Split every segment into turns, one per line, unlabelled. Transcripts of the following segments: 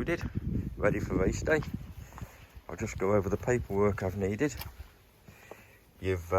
loaded, ready for race day. I'll just go over the paperwork I've needed. You've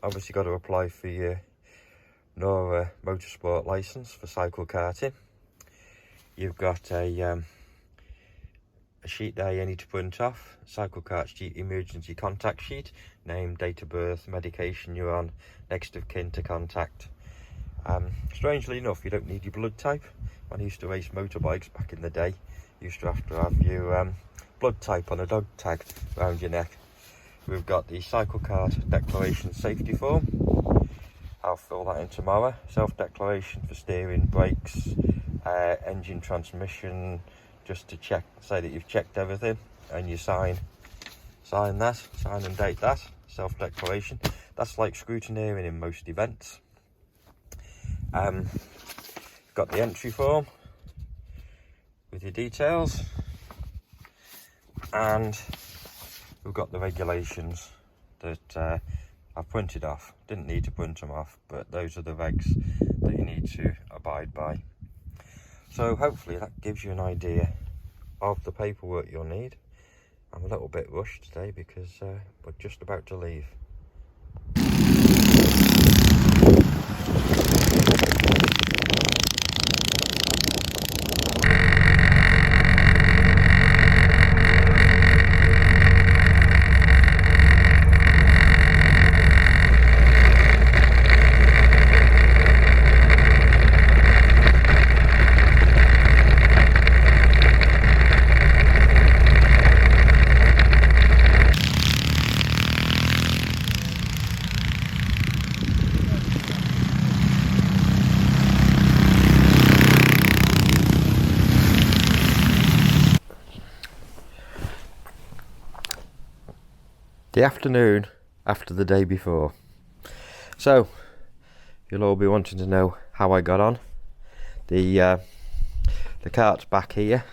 obviously got to apply for your NORA motorsport licence for cycle karting. You've got a sheet there you need to print off, Cyclekart's emergency contact sheet, name, date of birth, medication you're on, next of kin to contact. Strangely enough, you don't need your blood type. When I used to race motorbikes back in the day, you used to have your blood type on a dog tag around your neck. We've got the Cyclekart declaration safety form. I'll fill that in tomorrow. Self-declaration for steering, brakes, engine, transmission, just to check, say that you've checked everything, and you sign and date that, self-declaration. That's like scrutineering in most events. Got the entry form with your details, and we've got the regulations that I've printed off. Didn't need to print them off, but those are the regs that you need to abide by. So hopefully that gives you an idea of the paperwork you'll need. I'm a little bit rushed today because we're just about to leave. The afternoon after the day before. So you'll all be wanting to know how I got on. The cart's back here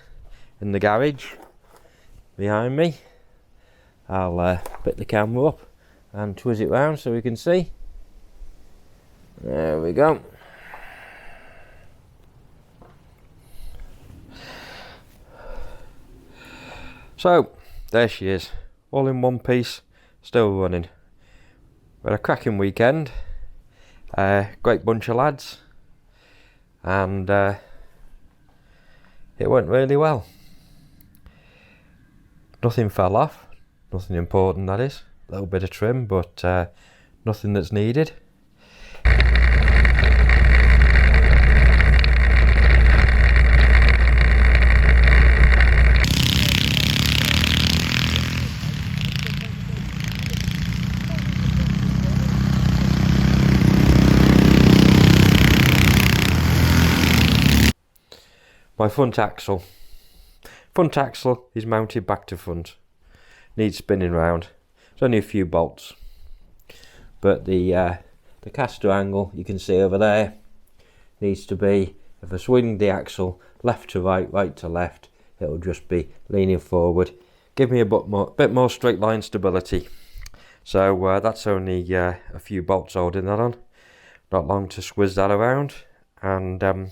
in the garage behind me. I'll pick the camera up and twist it round so we can see. There we go. So there she is, all in one piece, still running. We had a cracking weekend, great bunch of lads, and it went really well. Nothing fell off, nothing important that is, a little bit of trim, but nothing that's needed. My front axle is mounted back to front, needs spinning round. It's only a few bolts, but the caster angle you can see over there needs to be, if I swing the axle left to right, right to left, it'll just be leaning forward, give me a bit more straight line stability. So that's only a few bolts holding that on, not long to squiz that around, and then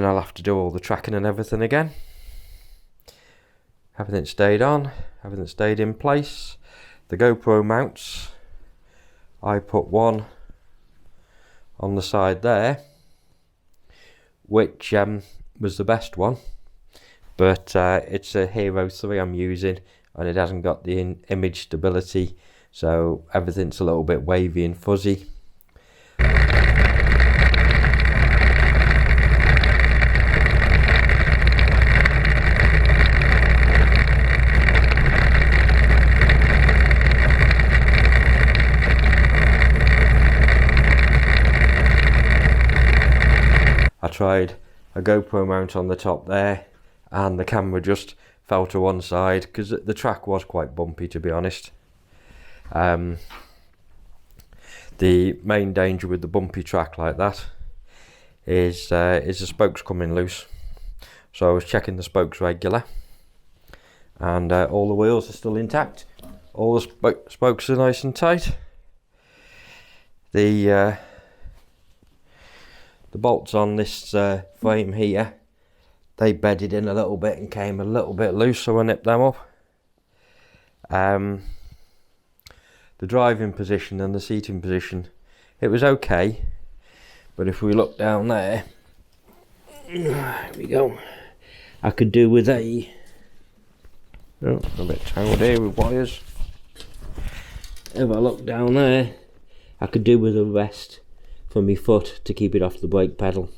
I'll have to do all the tracking and everything again. Everything stayed on, everything stayed in place. The GoPro mounts, I put one on the side there, which was the best one, but it's a Hero 3 I'm using, and it hasn't got the image stability, so everything's a little bit wavy and fuzzy. I tried a GoPro mount on the top there, and the camera just fell to one side because the track was quite bumpy, to be honest. The main danger with the bumpy track like that is the spokes coming loose. So I was checking the spokes regular, and all the wheels are still intact. All the spokes are nice and tight. The bolts on this frame here they bedded in a little bit and came a little bit loose, so I nipped them up. The driving position and the seating position, it was okay, but if we look down there, here we go, I could do with a bit tangled here with wires. If I look down there, I could do with a rest for my foot to keep it off the brake pedal,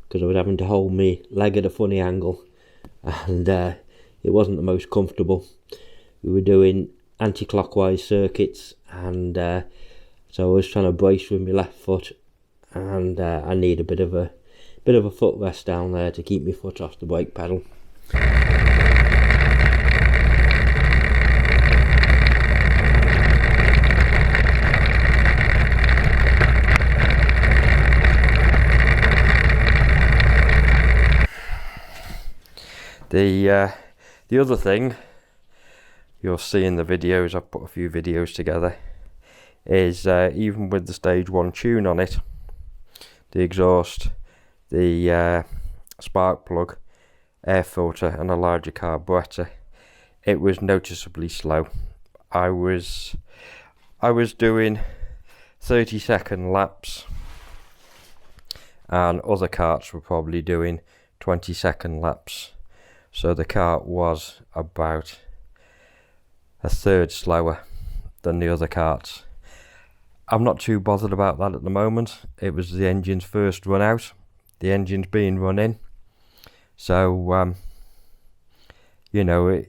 because I was having to hold my leg at a funny angle, and it wasn't the most comfortable. We were doing anti-clockwise circuits, and so I was trying to brace with my left foot, and I need a bit of a footrest down there to keep my foot off the brake pedal. The other thing you'll see in the videos, I've put a few videos together, is even with the stage 1 tune on it, the exhaust, the spark plug, air filter and a larger carburetor, it was noticeably slow. I was doing 30-second laps, and other karts were probably doing 20-second laps. So the kart was about a third slower than the other karts. I'm not too bothered about that at the moment. It was the engine's first run out. The engine's being run in. So, you know,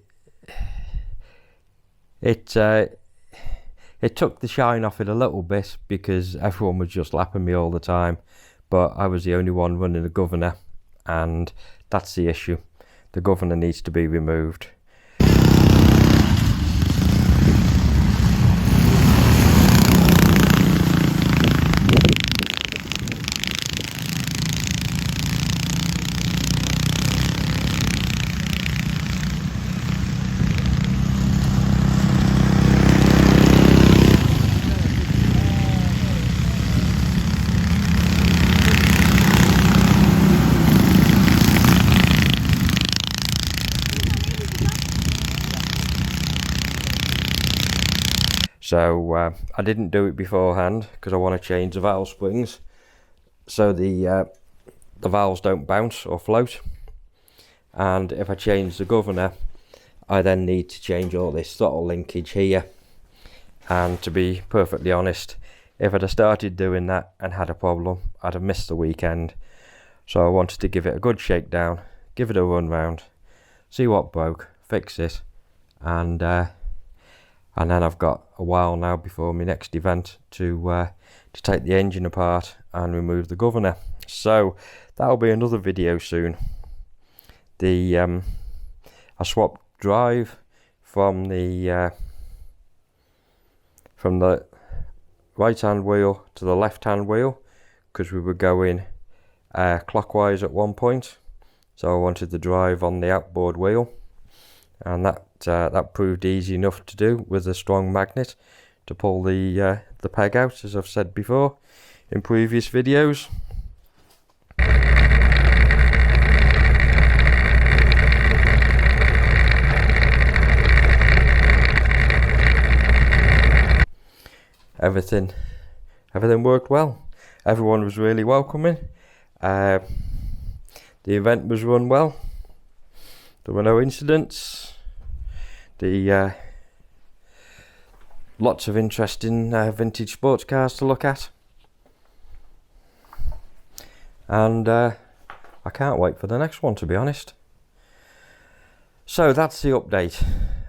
it took the shine off it a little bit, because everyone was just lapping me all the time. But I was the only one running the governor, and that's the issue. The governor needs to be removed. So I didn't do it beforehand because I want to change the valve springs so the valves don't bounce or float. And if I change the governor, I then need to change all this throttle linkage here. And to be perfectly honest, if I'd have started doing that and had a problem, I'd have missed the weekend. So I wanted to give it a good shakedown, give it a run round, see what broke, fix it, and then I've got a while now before my next event to take the engine apart and remove the governor. So that'll be another video soon. I swapped drive from the right hand wheel to the left hand wheel, because we were going clockwise at one point, so I wanted the drive on the outboard wheel, and that proved easy enough to do with a strong magnet to pull the peg out, as I've said before in previous videos. Everything worked well. Everyone was really welcoming. The event was run well. There were no incidents. Lots of interesting vintage sports cars to look at, and I can't wait for the next one, to be honest. So that's the update.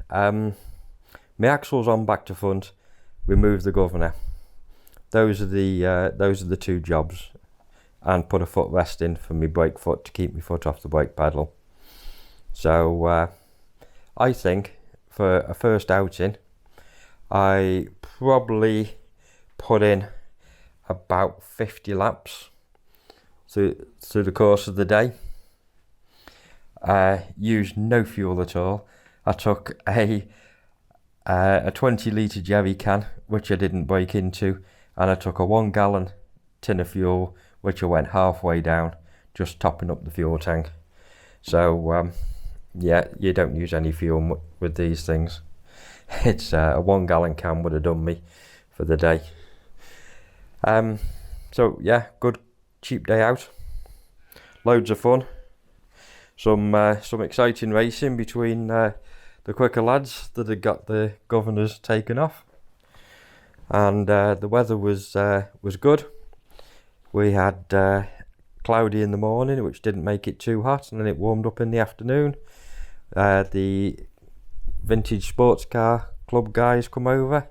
My axle's on back to front. Remove the governor. Those are the two jobs, and put a footrest in for my brake foot to keep my foot off the brake pedal. So I think for a first outing, I probably put in about 50 laps through the course of the day. Used no fuel at all. I took a 20 litre jerry can, which I didn't break into, and I took a 1 gallon tin of fuel, which I went halfway down, just topping up the fuel tank. So yeah, you don't use any fuel with these things. It's a 1 gallon can would have done me for the day. So yeah, good cheap day out. Loads of fun. Some exciting racing between the quicker lads that had got the governors taken off, and the weather was good. We had cloudy in the morning, which didn't make it too hot, and then it warmed up in the afternoon. The vintage sports car club guys come over.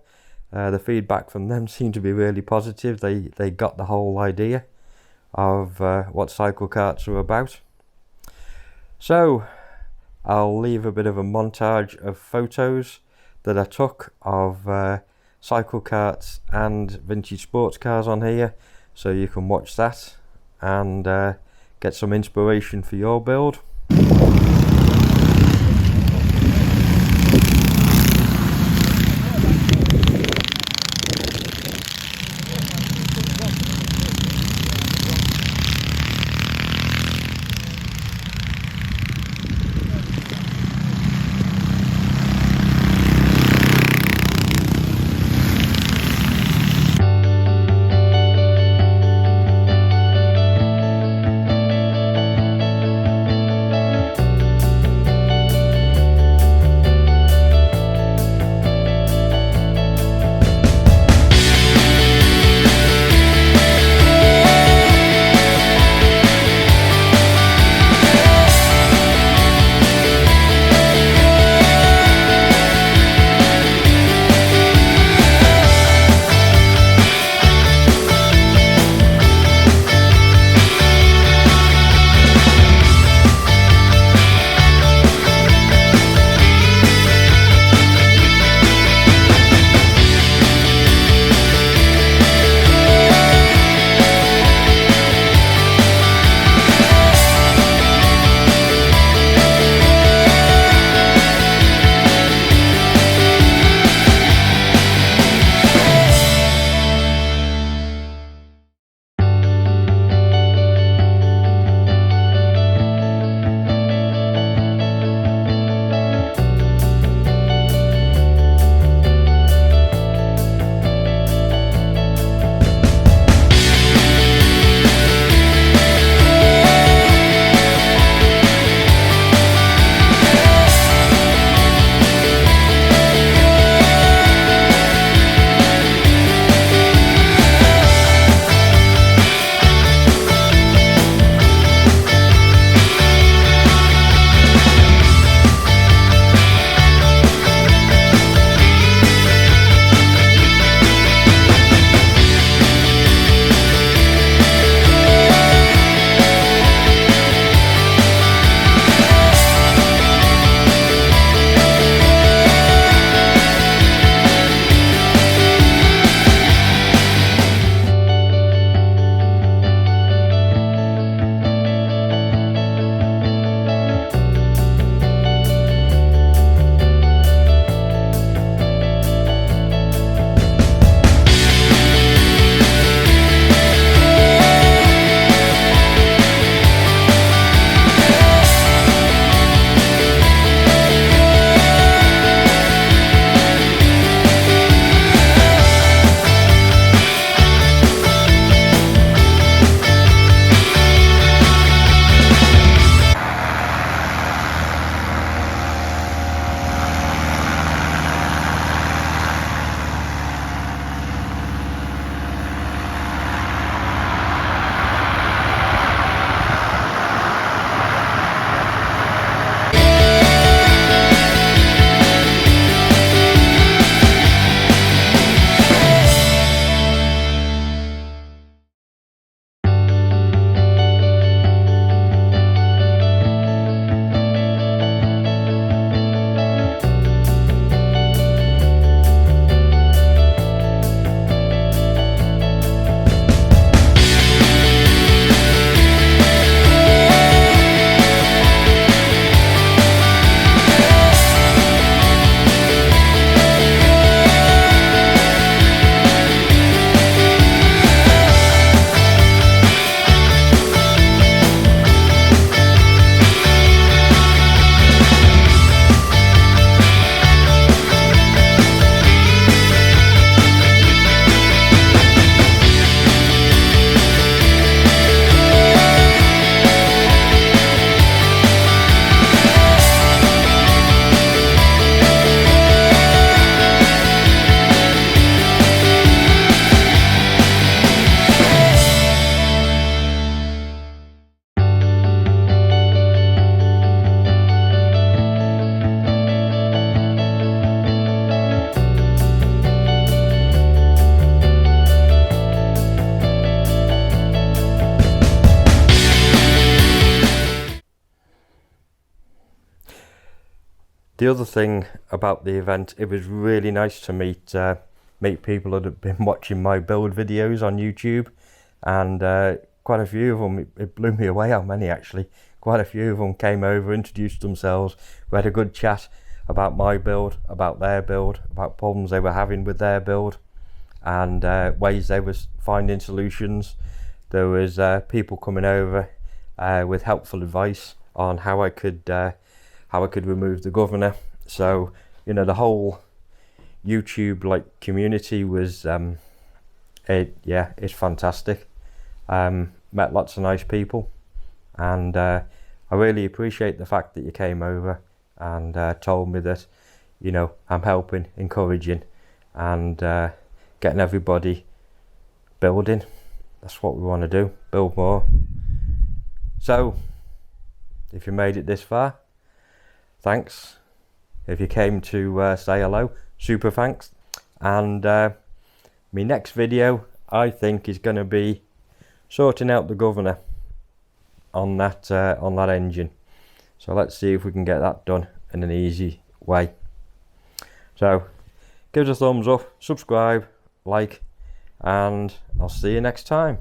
The feedback from them seemed to be really positive. They got the whole idea of what Cyclekarts are about. So I'll leave a bit of a montage of photos that I took of Cyclekarts and vintage sports cars on here, so you can watch that and get some inspiration for your build. The other thing about the event, it was really nice to meet people that have been watching my build videos on YouTube, and quite a few of them, it blew me away how many actually. Quite a few of them came over, introduced themselves, we had a good chat about my build, about their build, about problems they were having with their build, and ways they were finding solutions. There was people coming over with helpful advice on how I could remove the governor. So, you know, the whole YouTube like community was it's fantastic. Met lots of nice people, and I really appreciate the fact that you came over and told me that, you know, I'm helping, encouraging, and getting everybody building. That's what we want to do, build more. So if you made it this far, thanks. If you came to say hello, super thanks. And my next video, I think, is going to be sorting out the governor on that engine. So let's see if we can get that done in an easy way. So give us a thumbs up, subscribe, like, and I'll see you next time.